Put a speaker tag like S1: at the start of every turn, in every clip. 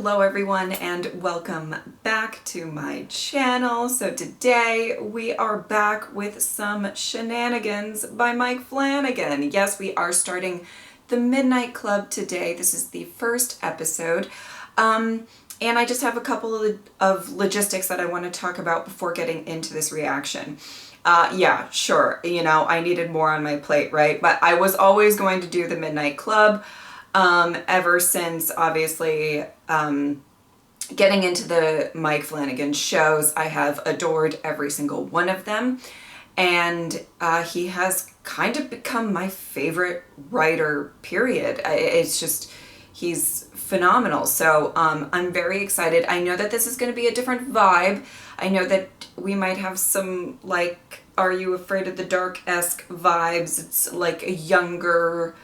S1: Hello everyone and welcome back to my channel. So today we are back with some shenanigans by Mike Flanagan. Yes, we are starting the Midnight Club today. This is the first episode. And I just have a couple of logistics that I want to talk about before getting into this reaction. Yeah, sure, you know, I needed more on my plate, right? But I was always going to do the Midnight Club. Ever since, obviously, getting into the Mike Flanagan shows, I have adored every single one of them. And he has kind of become my favorite writer, period. It's just, he's phenomenal. So I'm very excited. I know that this is going to be a different vibe. I know that we might have some, like, Are You Afraid of the Dark-esque vibes. It's like a younger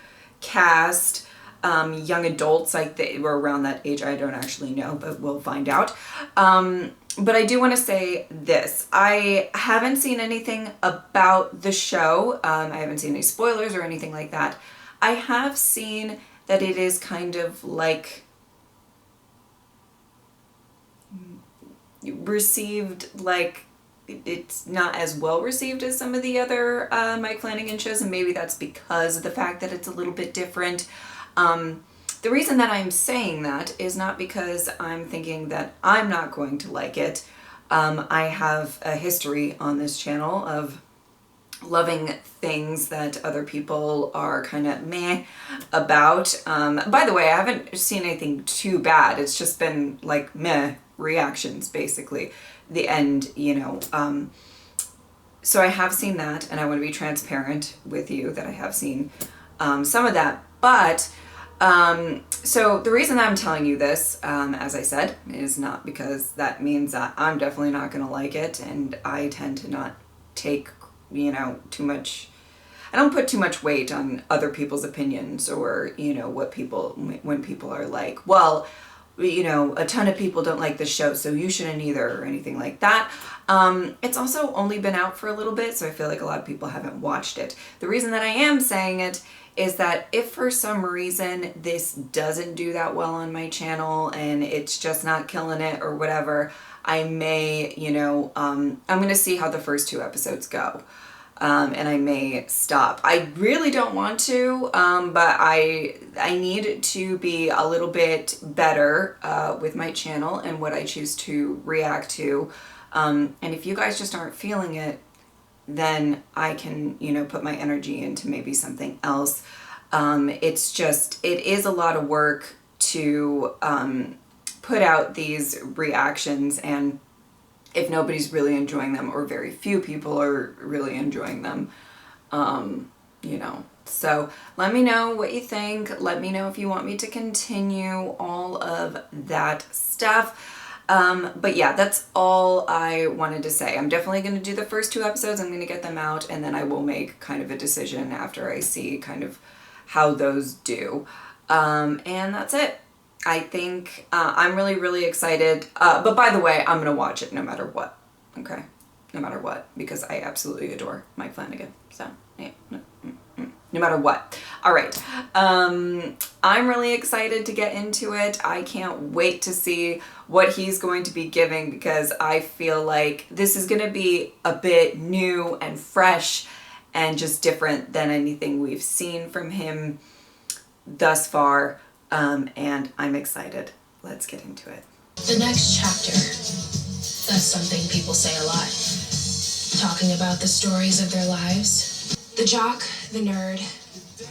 S1: cast. Young adults, like they were around that age. I don't actually know, but we'll find out. But I do want to say this. I haven't seen anything about the show. I haven't seen any spoilers or anything like that. I have seen that it is kind of like received, like it's not as well received as some of the other Mike Flanagan shows, and maybe that's because of the fact that it's a little bit different. The reason that I'm saying that is not because I'm thinking that I'm not going to like it. I have a history on this channel of loving things that other people are kind of meh about. By the way, I haven't seen anything too bad. It's just been like meh reactions, basically. The end, you know. So I have seen that, and I want to be transparent with you that I have seen some of that. But so the reason that I'm telling you this, as I said, is not because that means that I'm definitely not going to like it, and I tend to not take, you know, too much, I don't put too much weight on other people's opinions or, you know, what people, when people are like, well, you know, a ton of people don't like the show, so you shouldn't either, or anything like that. It's also only been out for a little bit, so I feel like a lot of people haven't watched it. The reason that I am saying it is that if for some reason this doesn't do that well on my channel and it's just not killing it or whatever, I may, you know, I'm going to see how the first 2 episodes go. And I may stop. I really don't want to, but I need to be a little bit better with my channel and what I choose to react to. And if you guys just aren't feeling it, then I can, you know, put my energy into maybe something else. It's just, it is a lot of work to put out these reactions, and if nobody's really enjoying them, or very few people are really enjoying them, you know. So let me know what you think. Let me know if you want me to continue all of that stuff. But yeah, that's all I wanted to say. I'm definitely going to do the first 2 episodes. I'm going to get them out, and then I will make kind of a decision after I see kind of how those do. And that's it. I think I'm really, really excited. But by the way, I'm going to watch it no matter what. Okay? No matter what. Because I absolutely adore Mike Flanagan. So, yeah. No matter what. All right. I'm really excited to get into it. I can't wait to see what he's going to be giving, because I feel like this is going to be a bit new and fresh and just different than anything we've seen from him thus far. And I'm excited. Let's get into it.
S2: The next chapter. That's something people say a lot. Talking about the stories of their lives. The jock, the nerd,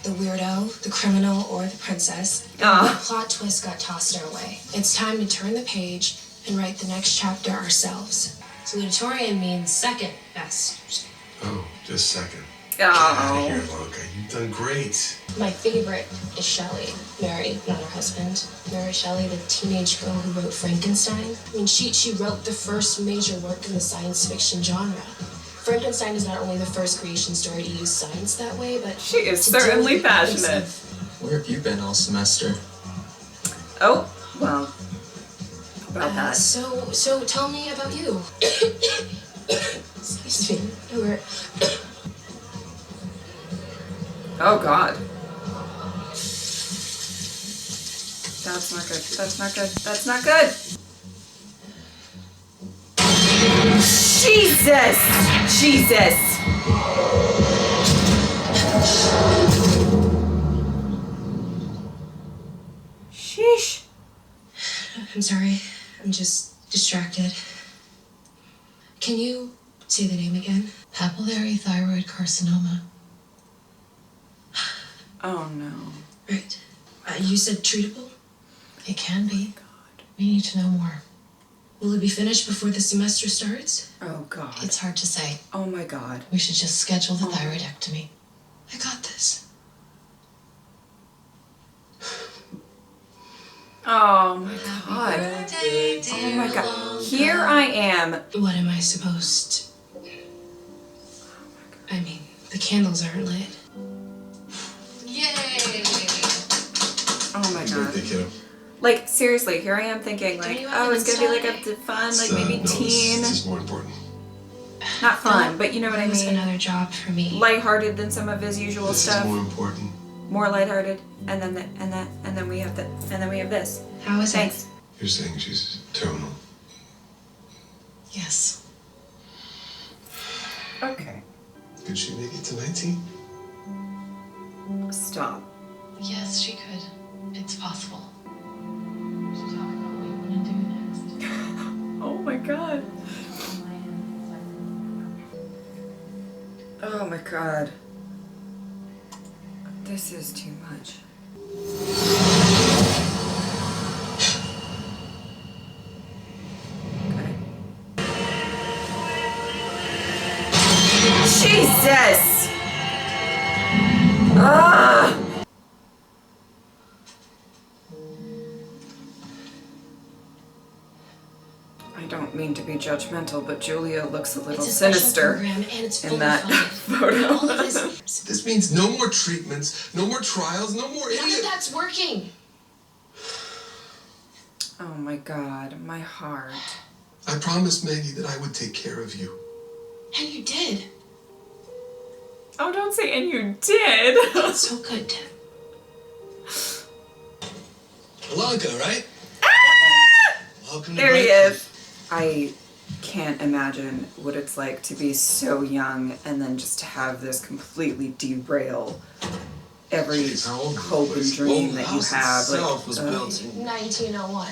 S2: the weirdo, the criminal, or the princess. The plot twist got tossed our way. It's time to turn the page and write the next chapter ourselves. Salutatorian means second best.
S3: Oh, just second.
S1: Oh.
S3: Get out of here, Loka. You've done great.
S2: My favorite is Shelley. Mary, not her husband. Mary Shelley, the teenage girl who wrote Frankenstein. I mean, she wrote the first major work in the science fiction genre. Frankenstein is not only the first creation story to use science that way, but
S1: she is certainly passionate.
S4: Where have you been all semester?
S1: Oh, well, about that.
S2: So tell me about you. Excuse me.
S1: Oh God. That's not good. That's not good. That's not good. Jesus! Jesus! Sheesh.
S2: I'm sorry. I'm just distracted. Can you say the name again?
S5: Papillary thyroid carcinoma.
S1: Oh no.
S2: Right. You said treatable?
S5: It can be.
S1: God.
S5: We need to know more.
S2: Will it be finished before the semester starts?
S1: Oh God.
S5: It's hard to say.
S1: Oh my God.
S5: We should just schedule the thyroidectomy.
S2: I got this.
S1: Oh my God. Oh my God. Here I am.
S2: What am I supposed... I mean, the candles aren't lit.
S5: Yay!
S1: Oh my
S3: Happy
S1: God.
S3: birthday, kiddo.
S1: Like seriously, here I am thinking like,
S2: you
S1: oh,
S2: have
S1: it's gonna be like
S2: inside?
S1: a fun, like
S3: It's,
S1: maybe
S3: no,
S1: teen,
S3: This is more important.
S1: not fun, but you know what I
S2: That was
S1: mean.
S2: another job for me.
S1: Lighthearted than some of his usual
S3: This
S1: stuff.
S3: is more important.
S1: More lighthearted, and then and then we have this.
S2: How is
S1: Thanks.
S3: You're saying she's terminal.
S5: Yes.
S1: Okay.
S3: Could she make it to 19?
S1: Stop.
S5: Yes, she could. It's possible. We should talk about what we want to do next.
S1: Oh my God. Oh my God. This is too much. Okay. Jesus! Ah! I don't mean to be judgmental, but Julia looks a little
S2: It's a special
S1: sinister
S2: program, and it's
S1: in
S2: fully
S1: that
S2: funded. All
S1: photo.
S2: of this...
S3: This means no more treatments, no more trials, no more
S2: None of
S3: idiot.
S2: that's working.
S1: Oh my God, my heart.
S3: I promised Maggie that I would take care of you.
S2: And you did.
S1: Oh, don't say, and you did.
S2: It's so good, Tim.
S3: Alonka, right? Welcome to
S1: There he
S3: Bright
S1: is. I can't imagine what it's like to be so young and then just to have this completely derail every
S3: Jeez, how old is
S1: hope and
S3: this place?
S1: dream
S3: Well,
S1: that
S3: the
S1: you
S3: house
S1: have.
S3: itself was
S1: Like,
S3: built in
S2: 1901.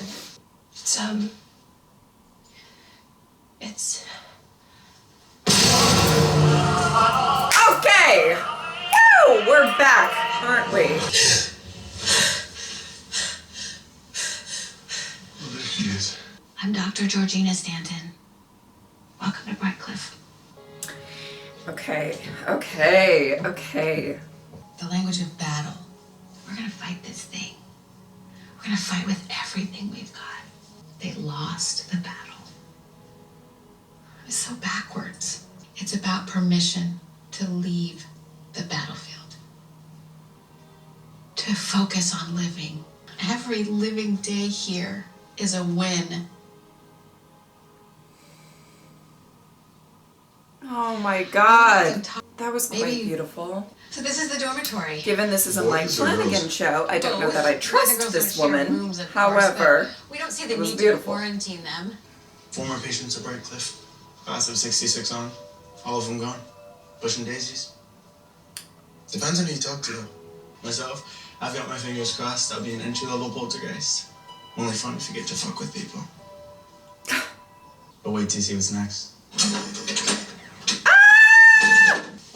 S2: It's...
S1: okay! Woo! We're back, aren't we?
S3: Well, there she is.
S5: I'm Dr. Georgina Stanton. Welcome to Brightcliff.
S1: Okay, okay, okay.
S5: The language of battle. We're gonna fight this thing. We're gonna fight with everything we've got. They lost the battle. It's so backwards. It's about permission to leave the battlefield. To focus on living. Every living day here is a win.
S1: Oh my God. That was quite
S5: Maybe-
S1: beautiful.
S5: So this is the dormitory.
S1: Given this is a Mike
S3: Boys or
S1: Flanagan
S3: girls?
S1: show, I don't know that I
S5: Boys and
S1: trust
S5: girls
S1: this
S5: don't share
S1: woman.
S5: rooms, of course,
S1: However,
S5: but we don't see the
S1: it was
S5: need
S1: beautiful.
S5: to quarantine them.
S6: Former patients at Brightcliff. Class of 66 on. All of them gone. Pushing daisies.
S3: Depends on who you talk to.
S6: Myself, I've got my fingers crossed I'll be an entry-level poltergeist. Only fun if you get to fuck with people. But wait till you see what's next.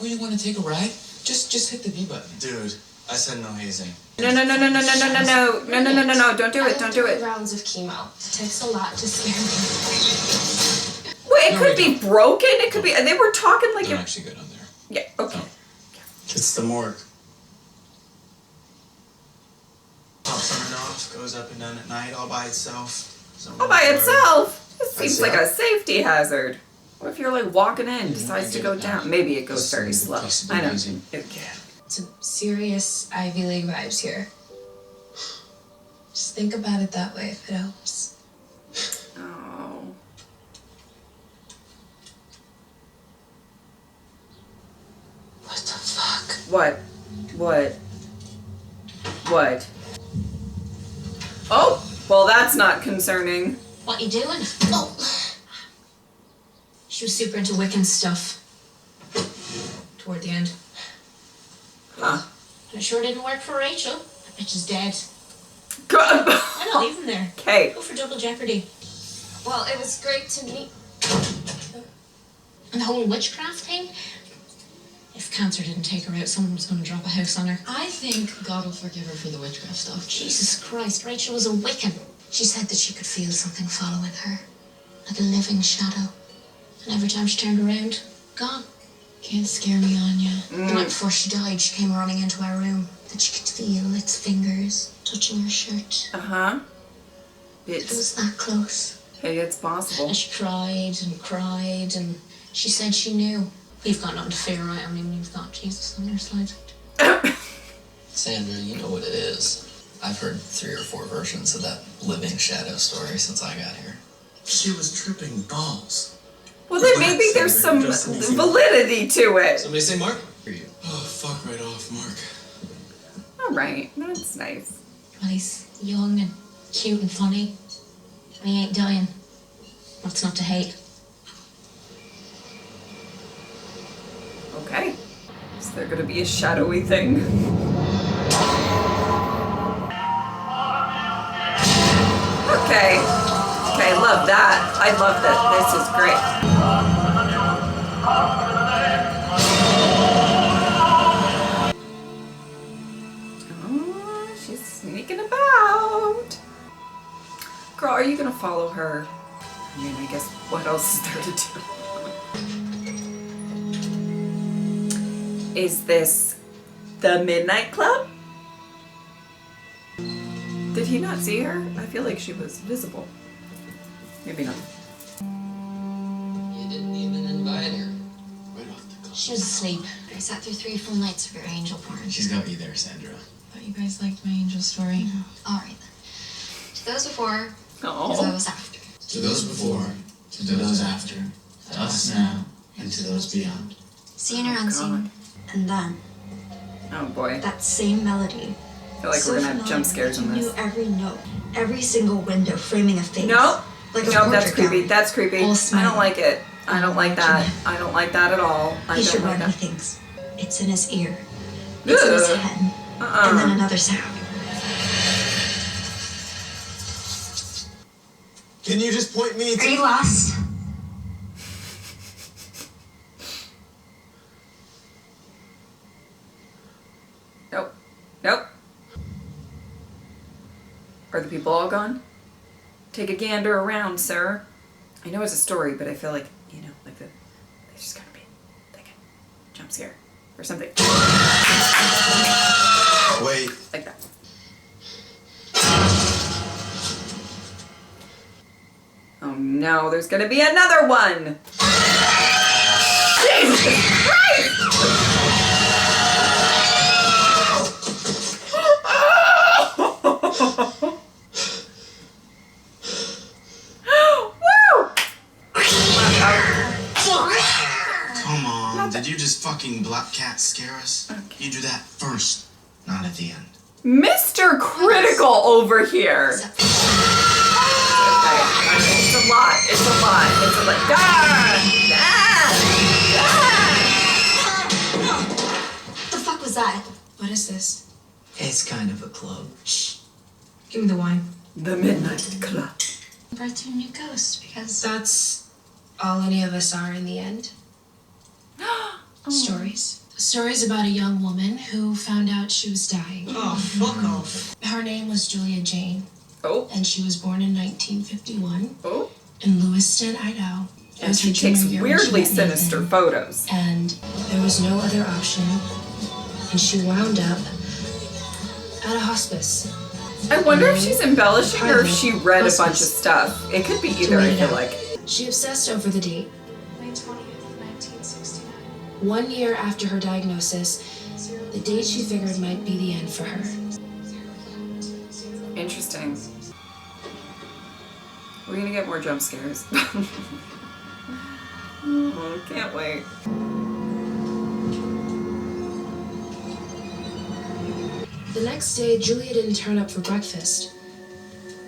S4: Oh, you want to take a ride? Just hit the V button.
S6: Dude, I said no hazing.
S1: no, don't do it, don't do it.
S2: Rounds of chemo. It takes a lot to scare me.
S1: Wait, it
S4: No,
S1: could
S4: we
S1: be broken, it could be, they were talking like
S4: They're
S1: it,
S4: actually good on there.
S1: yeah, okay.
S6: It's the morgue. Pops on and off, goes up and down at night all by itself.
S1: All by itself? This
S6: I'd
S1: seems
S6: say
S1: like a
S6: that.
S1: safety hazard. What if you're like walking in, decides
S4: I
S1: to
S4: get
S1: go
S4: it now.
S1: down? Maybe it goes
S4: This
S1: very
S4: is the
S1: slow.
S4: place to be
S1: I know.
S4: easy.
S1: Yeah.
S2: Some serious Ivy League vibes here. Just think about it that way if it helps.
S1: Oh.
S2: What the fuck?
S1: What? What? What? Oh, well, that's not concerning.
S2: What you doing? Oh. She was super into Wiccan stuff. Toward the end.
S1: Huh.
S2: And it sure didn't work for Rachel. That bitch is dead.
S1: Good.
S2: I'm not leaving there.
S1: Okay.
S2: Go for double jeopardy. Well, it was great to meet. And the whole witchcraft thing? If cancer didn't take her out, someone was going to drop a house on her.
S5: I think God will forgive her for the witchcraft stuff.
S2: Jesus Christ, Rachel was a Wiccan. She said that she could feel something following her, like a living shadow. And every time she turned around, gone.
S5: Can't scare me, Anya.
S2: The night before she died, she came running into our room. That she could feel its fingers touching her shirt.
S1: Uh-huh.
S2: It was that close.
S1: Hey, it's possible.
S2: And she cried, and she said she knew. You've got nothing to fear, right? I mean, you've got Jesus on your side.
S7: Sandra, you know what it is. I've heard 3 or 4 versions of that living shadow story since I got here.
S3: She was tripping balls.
S1: Well, then maybe there's some validity to it.
S4: Somebody say Mark?
S7: For you.
S3: Oh, fuck right off, Mark.
S1: All right, that's nice.
S2: Well, he's young and cute and funny. And he ain't dying. What's not to hate?
S1: Okay. Is there gonna be a shadowy thing? Okay. Okay, love that. I love that. This is great. Oh, she's sneaking about. Girl, are you gonna follow her? I mean, I guess what else is there to do? Is this the Midnight Club? Did he not see her? I feel like she was visible. Maybe not.
S7: You didn't even invite her.
S3: Right off the cuff.
S2: She was asleep.
S5: I sat through 3 full nights of your angel porn.
S6: She's got you there, Sandra.
S5: Thought you guys liked my angel story. All right then. To those before, to
S1: Oh.
S5: those after.
S6: To those before, to those after, to us now, and to those beyond.
S5: Seen or unseen. And then,
S1: Oh boy.
S5: that same melody.
S1: I feel like we're gonna have jump scares in
S5: You
S1: this.
S5: knew every note, every single window framing a face.
S1: No.
S5: Like a
S1: No, that's
S5: portrait
S1: creepy.
S5: gallery.
S1: That's creepy.
S5: All
S1: I
S5: smiling.
S1: don't like it. I don't like that. I don't like that at all. I
S5: He
S1: don't
S5: should
S1: like
S5: run, he
S1: that.
S5: thinks. It's in his ear. It's in his
S1: Ugh.
S5: head. And then another sound.
S3: Can you just point me
S5: Are
S3: to...
S5: you lost?
S1: Nope. Nope. Are the people all gone? Take a gander around, sir. I know it's a story, but I feel like, you know, like there's just gonna be like a jump scare or something
S3: Wait.
S1: like that. Oh no, there's gonna be another one! Jesus Christ! Woo!
S6: Come on, did you just fucking black cat scare us? You do that first, not at the end.
S1: Mr. Critical over here! Okay, it's a lot, it's a lot, it's a lot.
S5: What the fuck was that?
S2: What is this?
S7: It's kind of a club.
S2: Shh. Give me the wine.
S1: The Midnight Club.
S5: Birth to a new ghost because
S2: That's all any of us are in the end. Stories. Stories about a young woman who found out she was dying.
S6: Oh, fuck off.
S2: Her name was Julia Jane,
S1: Oh,
S2: and she was born in 1951
S1: oh.
S2: in Lewiston, Idaho. It
S1: And
S2: was
S1: she
S2: her junior
S1: takes
S2: year when she
S1: weirdly
S2: met
S1: sinister
S2: Nathan.
S1: photos.
S2: And there was no other option, and she wound up at a hospice.
S1: I wonder if she's embellishing or if she read a bunch of stuff. It could be either, I feel like.
S2: She obsessed over the date. May 20th, 1969. 1 year after her diagnosis, the date she figured might be the end for her.
S1: Interesting. We're gonna get more jump scares. Oh, can't wait.
S2: The next day, Julia didn't turn up for breakfast.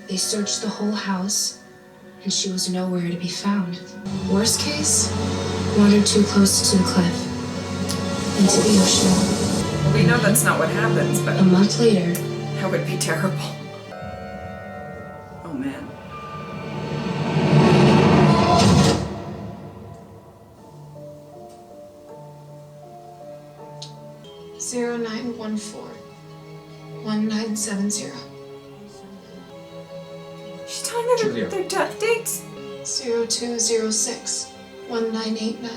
S2: They searched the whole house, and she was nowhere to be found. Worst case, wandered too close to the cliff, into the ocean.
S1: We know that's not what happens, but
S2: A month later,
S1: that would be terrible. Oh man.
S2: Zero 0914 1970.
S1: She's telling her
S4: Julia.
S1: their death dates?
S2: 0206 1989.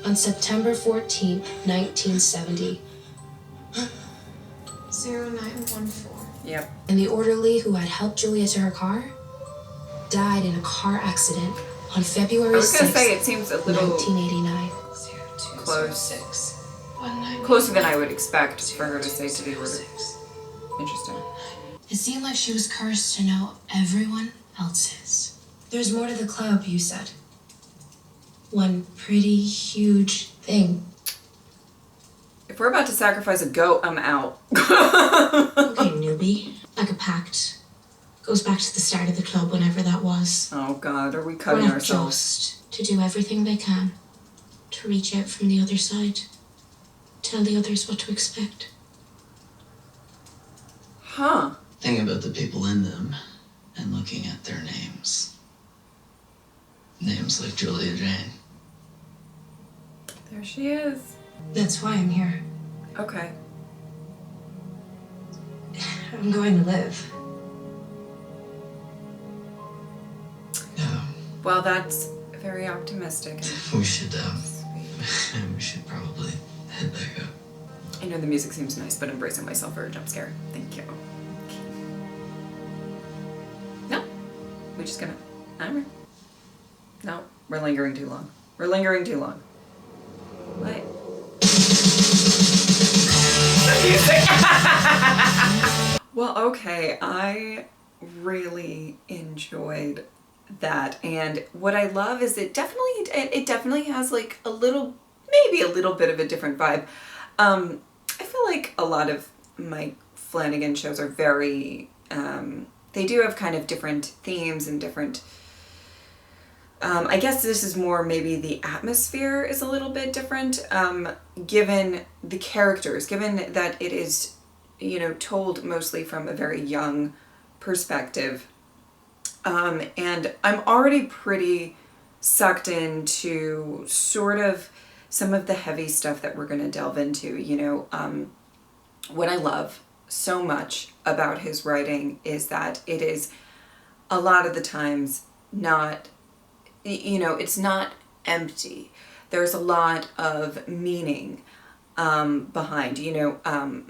S2: On September 14th, 1970. 0914.
S1: Yep.
S2: And the orderly who had helped Julia to her car died in a car accident on February
S1: I was gonna
S2: 6th,
S1: say it seems a little
S2: 1989.
S1: close. Closer than I would expect for her to say to the order. Interesting.
S2: It seemed like she was cursed to know everyone else's. There's more to the club, you said. One pretty huge thing.
S1: If we're about to sacrifice a goat, I'm out.
S5: Okay, newbie. Like a pact. Goes back to the start of the club, whenever that was.
S1: Oh god, are we
S5: We're
S1: cutting
S5: not
S1: ourselves?
S5: just to do everything they can to reach out from the other side. Tell the others what to expect.
S1: Huh.
S7: Think about the people in them and looking at their names. Names like Julia Jane.
S1: There she is.
S2: That's why I'm here.
S1: Okay.
S2: I'm going to live.
S7: Yeah,
S1: Well, that's very optimistic.
S7: we should probably head back up.
S1: I know the music seems nice, but I'm bracing myself for a jump scare. Thank you. No. We just gonna. I'm. No, we're lingering too long. We're lingering too long. What? The music. Well, okay. I really enjoyed that, and what I love is it definitely has like maybe a little bit of a different vibe. I feel like a lot of Mike Flanagan shows are very, they do have kind of different themes and different, I guess this is more maybe the atmosphere is a little bit different, given the characters, given that it is, told mostly from a very young perspective. And I'm already pretty sucked into sort of some of the heavy stuff that we're going to delve into. What I love so much about his writing is that it is a lot of the times not, it's not empty. There's a lot of meaning behind.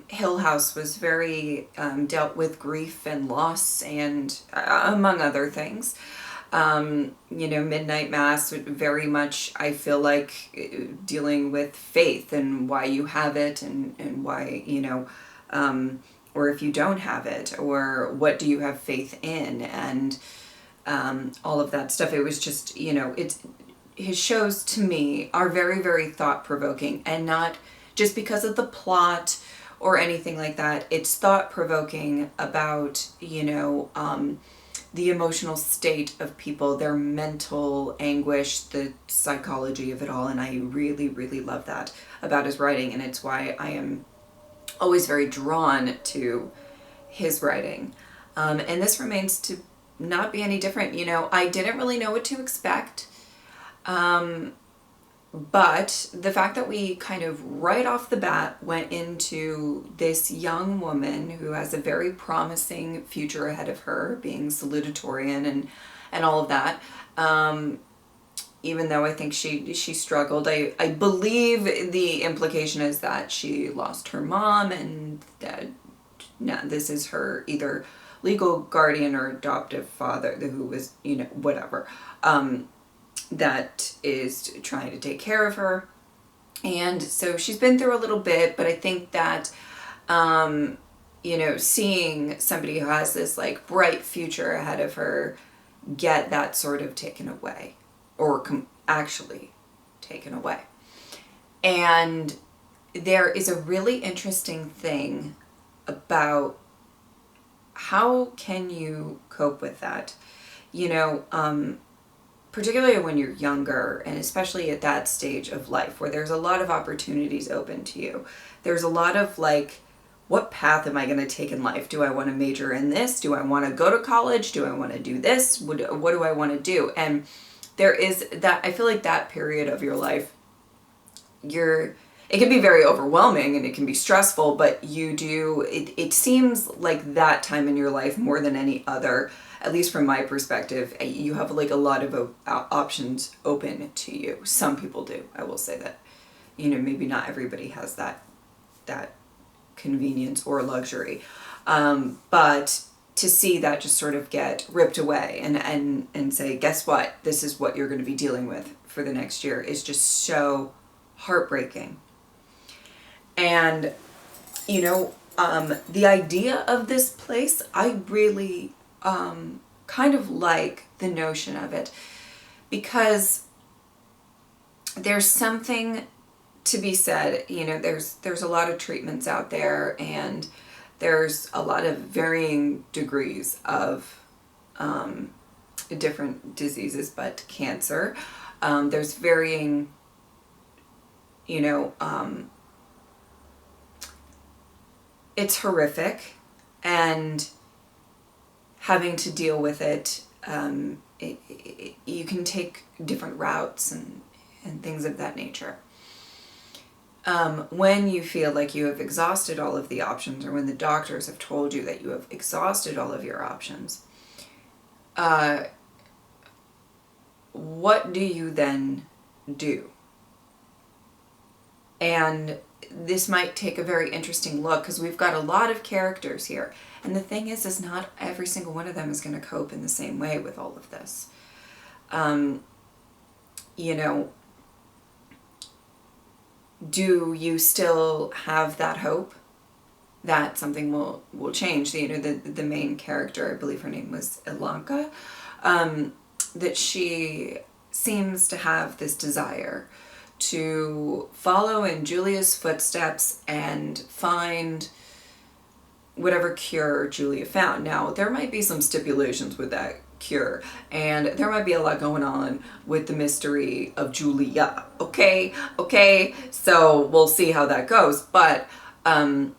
S1: Hill House was very dealt with grief and loss and among other things. Midnight Mass very much, I feel like, dealing with faith and why you have it and why, or if you don't have it, or what do you have faith in, and all of that stuff. It was just, his shows to me are very, very thought-provoking, and not just because of the plot or anything like that. It's thought-provoking about, the emotional state of people, their mental anguish, the psychology of it all, and I really, really love that about his writing, and it's why I am always very drawn to his writing. And this remains to not be any different. I didn't really know what to expect, but the fact that we kind of right off the bat went into this young woman who has a very promising future ahead of her, being salutatorian and all of that, even though I think she struggled. I believe the implication is that she lost her mom, and that now this is her either legal guardian or adoptive father, who was, whatever, that is trying to take care of her. And so she's been through a little bit, but I think that, seeing somebody who has this like bright future ahead of her get that sort of taken away, or actually taken away. And there is a really interesting thing about how can you cope with that? You know, particularly when you're younger, and especially at that stage of life where there's a lot of opportunities open to you. There's a lot of like, what path am I going to take in life? Do I want to major in this? Do I want to go to college? Do I want to do this? What do I want to do? And there is that, I feel like that period of your life, it can be very overwhelming and it can be stressful, but it seems like that time in your life more than any other, at least from my perspective, you have like a lot of options open to you. Some people do. I will say that, you know, maybe not everybody has that convenience or luxury. But to see that just sort of get ripped away and say, guess what? This is what you're going to be dealing with for the next year is just so heartbreaking. And, you know, the idea of this place, I really kind of like the notion of it, because there's something to be said. You know, there's a lot of treatments out there, and there's a lot of varying degrees of different diseases, but cancer, there's varying, you know, it's horrific, and having to deal with it, you can take different routes and things of that nature. When you feel like you have exhausted all of the options, or when the doctors have told you that you have exhausted all of your options, what do you then do? And this might take a very interesting look, because we've got a lot of characters here. And the thing is not every single one of them is going to cope in the same way with all of this. You know, do you still have that hope that something will change? You know, the main character, I believe her name was Ilanka, that she seems to have this desire to follow in Julia's footsteps and find whatever cure Julia found. Now, there might be some stipulations with that cure, and there might be a lot going on with the mystery of Julia. Okay, so we'll see how that goes, but and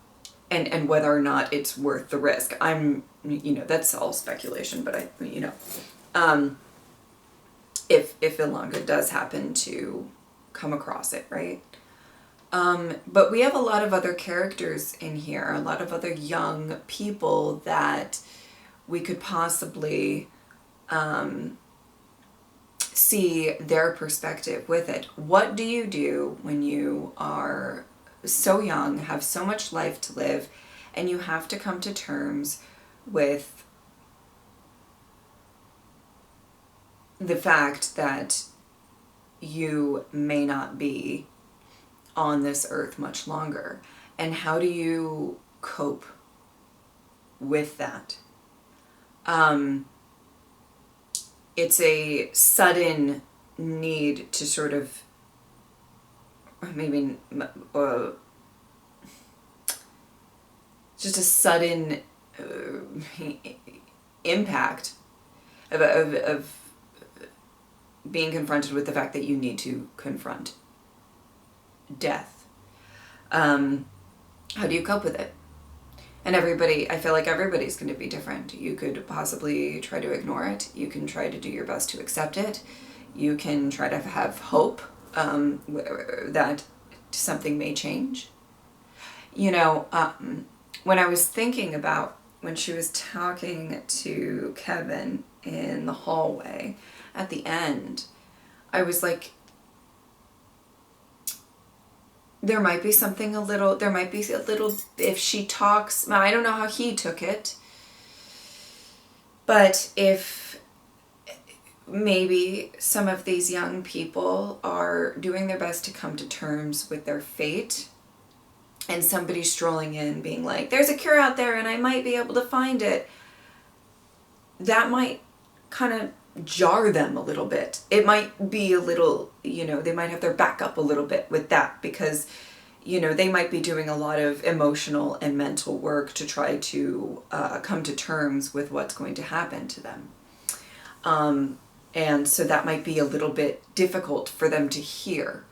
S1: whether or not it's worth the risk. You know, that's all speculation, but if Ilanka does happen to come across it, right? But we have a lot of other characters in here, a lot of other young people that we could possibly see their perspective with it. What do you do when you are so young, have so much life to live, and you have to come to terms with the fact that you may not be on this earth much longer? And how do you cope with that? It's a sudden need to sort of, maybe just a sudden impact of being confronted with the fact that you need to confront death. How do you cope with it? And I feel like everybody's going to be different. You could possibly try to ignore it. You can try to do your best to accept it. You can try to have hope that something may change. You know, when I was thinking about when she was talking to Kevin in the hallway at the end, I was like, there might be a little, if she talks, I don't know how he took it, but if maybe some of these young people are doing their best to come to terms with their fate, and somebody strolling in being like, there's a cure out there and I might be able to find it, that might kind of jar them a little bit. It might be a little, you know, they might have their back up a little bit with that, because, you know, they might be doing a lot of emotional and mental work to try to come to terms with what's going to happen to them. And so that might be a little bit difficult for them to hear.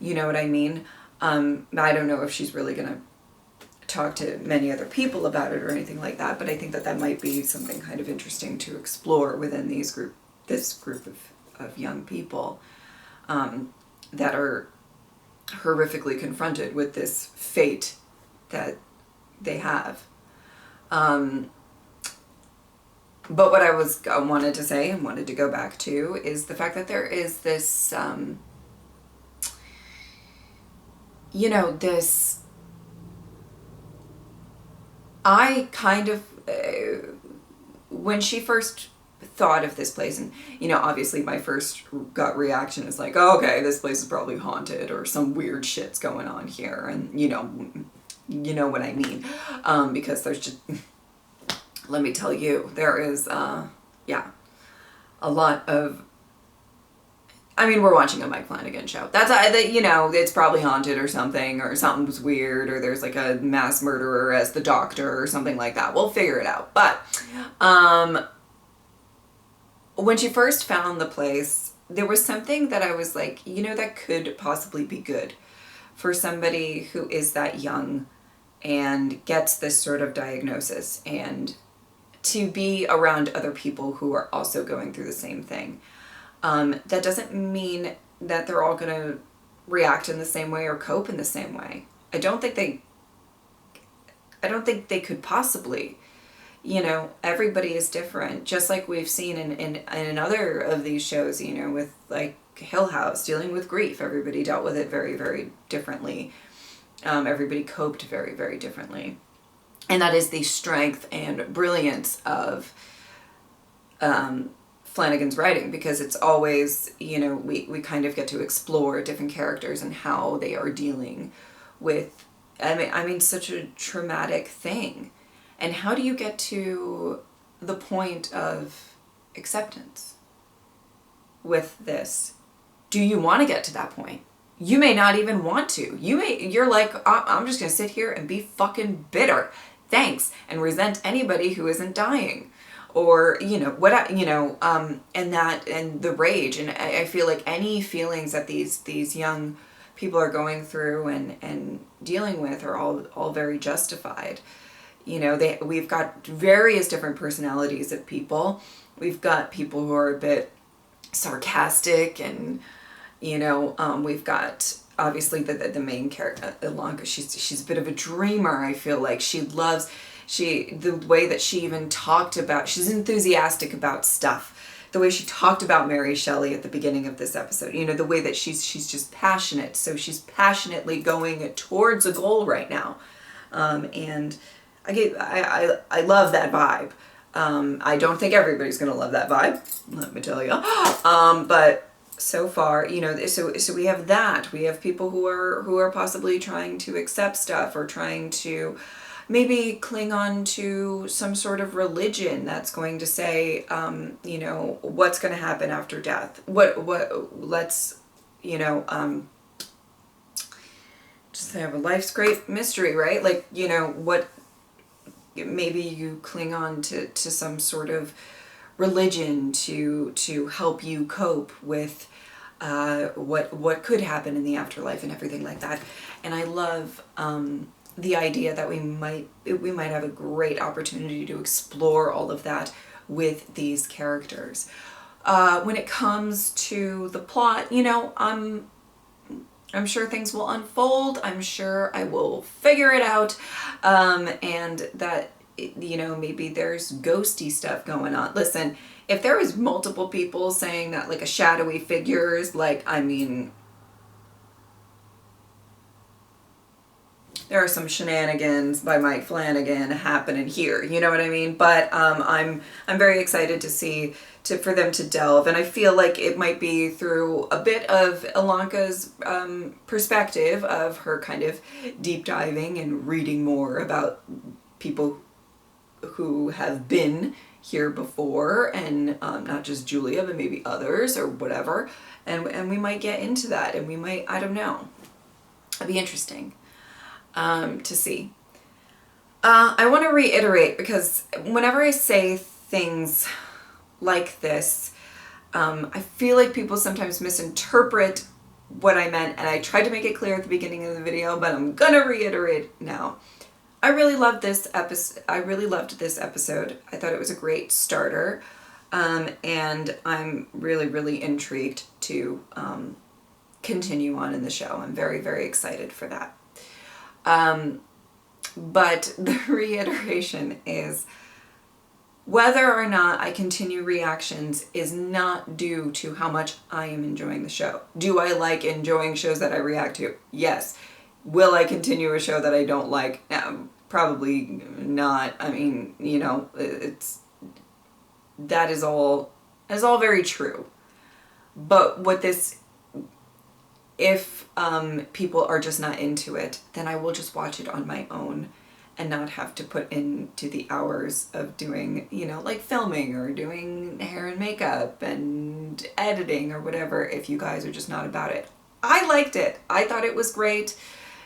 S1: You know what I mean? I don't know if she's really going to talk to many other people about it or anything like that, but I think that that might be something kind of interesting to explore within this group of young people that are horrifically confronted with this fate that they have. But what I wanted to say and wanted to go back to is the fact that there is this, you know, this, I kind of, when she first thought of this place, and, you know, obviously my first gut reaction is like, oh, okay, this place is probably haunted or some weird shit's going on here. And, you know what I mean? Because there's just, let me tell you, there is, a lot of, I mean, we're watching a Mike Flanagan show. That's, you know, it's probably haunted or something's weird, or there's like a mass murderer as the doctor or something like that. We'll figure it out. But, when she first found the place, there was something that I was like, you know, that could possibly be good for somebody who is that young and gets this sort of diagnosis, and to be around other people who are also going through the same thing. That doesn't mean that they're all going to react in the same way or cope in the same way. I don't think they could possibly. You know, everybody is different, just like we've seen in other of these shows, you know, with like Hill House, dealing with grief. Everybody dealt with it very, very differently. Everybody coped very, very differently. And that is the strength and brilliance of Flanagan's writing, because it's always, you know, we kind of get to explore different characters and how they are dealing with, I mean, such a traumatic thing. And how do you get to the point of acceptance with this? Do you want to get to that point? You may not even want to. You're like, I'm just going to sit here and be fucking bitter. Thanks. And resent anybody who isn't dying. Or, you know, and the rage. And I feel like any feelings that these young people are going through and dealing with are all very justified. You know, we've got various different personalities of people. We've got people who are a bit sarcastic, and, you know, we've got obviously the main character, Ilonka. She's a bit of a dreamer. I feel like the way that she even talked about, she's enthusiastic about stuff. The way she talked about Mary Shelley at the beginning of this episode, you know, the way that she's just passionate. So she's passionately going towards a goal right now. And I love that vibe. I don't think everybody's gonna love that vibe, let me tell you. But so far, you know, so we have that. We have people who are possibly trying to accept stuff, or trying to maybe cling on to some sort of religion that's going to say, you know, what's going to happen after death. Let's, you know, just have a life's great mystery, right? Like, you know, what, maybe you cling on to some sort of religion to help you cope with what could happen in the afterlife and everything like that. And I love the idea that we might have a great opportunity to explore all of that with these characters. When it comes to the plot, you know, I'm sure things will unfold. I'm sure I will figure it out. And that, you know, maybe there's ghosty stuff going on. Listen, if there was multiple people saying that, like, a shadowy figure is, like, I mean, there are some shenanigans by Mike Flanagan happening here, you know what I mean? But I'm very excited for them to delve, and I feel like it might be through a bit of Ilonka's perspective of her kind of deep diving and reading more about people who have been here before, and not just Julia, but maybe others or whatever, and we might get into that, and we might, I don't know, it'd be interesting. to see. I want to reiterate, because whenever I say things like this, I feel like people sometimes misinterpret what I meant, and I tried to make it clear at the beginning of the video, but I'm gonna reiterate now. I really loved this episode. I thought it was a great starter, and I'm really, really intrigued to continue on in the show. I'm very, very excited for that. But the reiteration is, whether or not I continue reactions is not due to how much I am enjoying the show. Do I like enjoying shows that I react to? Yes. Will I continue a show that I don't like? Probably not. I mean, you know, that is all very true. But what this, if people are just not into it, then I will just watch it on my own and not have to put into the hours of doing, you know, like filming or doing hair and makeup and editing or whatever, if you guys are just not about it. I liked it. I thought it was great,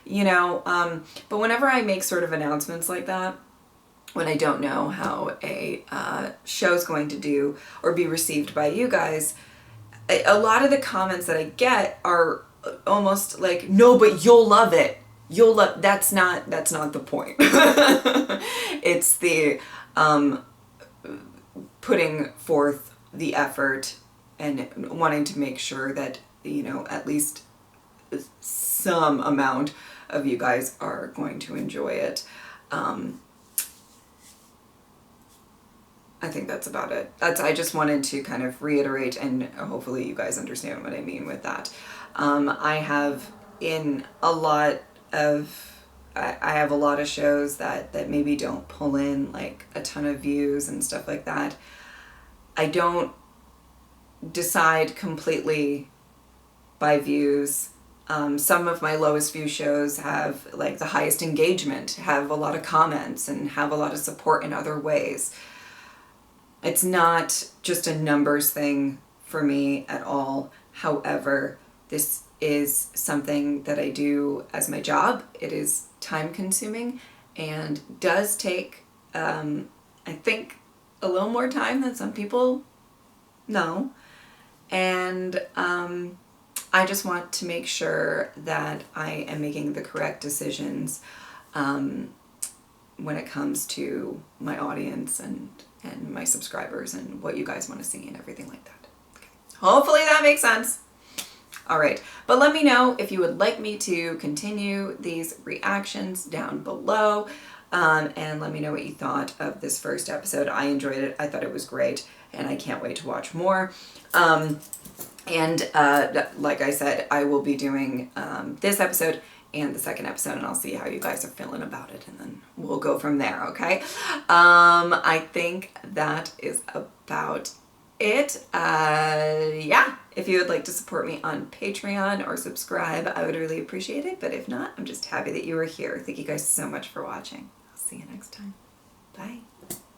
S1: you know, but whenever I make sort of announcements like that, when I don't know how a show's going to do or be received by you guys, a lot of the comments that I get are almost like, no, but you'll love it. You'll love, that's not the point. It's the putting forth the effort and wanting to make sure that, you know, at least some amount of you guys are going to enjoy it. I think that's about it. I just wanted to kind of reiterate, and hopefully you guys understand what I mean with that. I have a lot of shows that maybe don't pull in like a ton of views and stuff like that. I don't decide completely by views. Some of my lowest view shows have like the highest engagement, have a lot of comments, and have a lot of support in other ways. It's not just a numbers thing for me at all. However, this is something that I do as my job. It is time consuming and does take, I think, a little more time than some people know. And I just want to make sure that I am making the correct decisions when it comes to my audience and my subscribers and what you guys want to see and everything like that. Okay. Hopefully that makes sense. All right, but let me know if you would like me to continue these reactions down below, and let me know what you thought of this first episode. I enjoyed it. I thought it was great, and I can't wait to watch more. Like I said, I will be doing this episode and the second episode, and I'll see how you guys are feeling about it, and then we'll go from there, okay? I think that is about it. Yeah, if you would like to support me on Patreon or subscribe, I would really appreciate it. But if not, I'm just happy that you were here. Thank you guys so much for watching. I'll see you next time. Bye.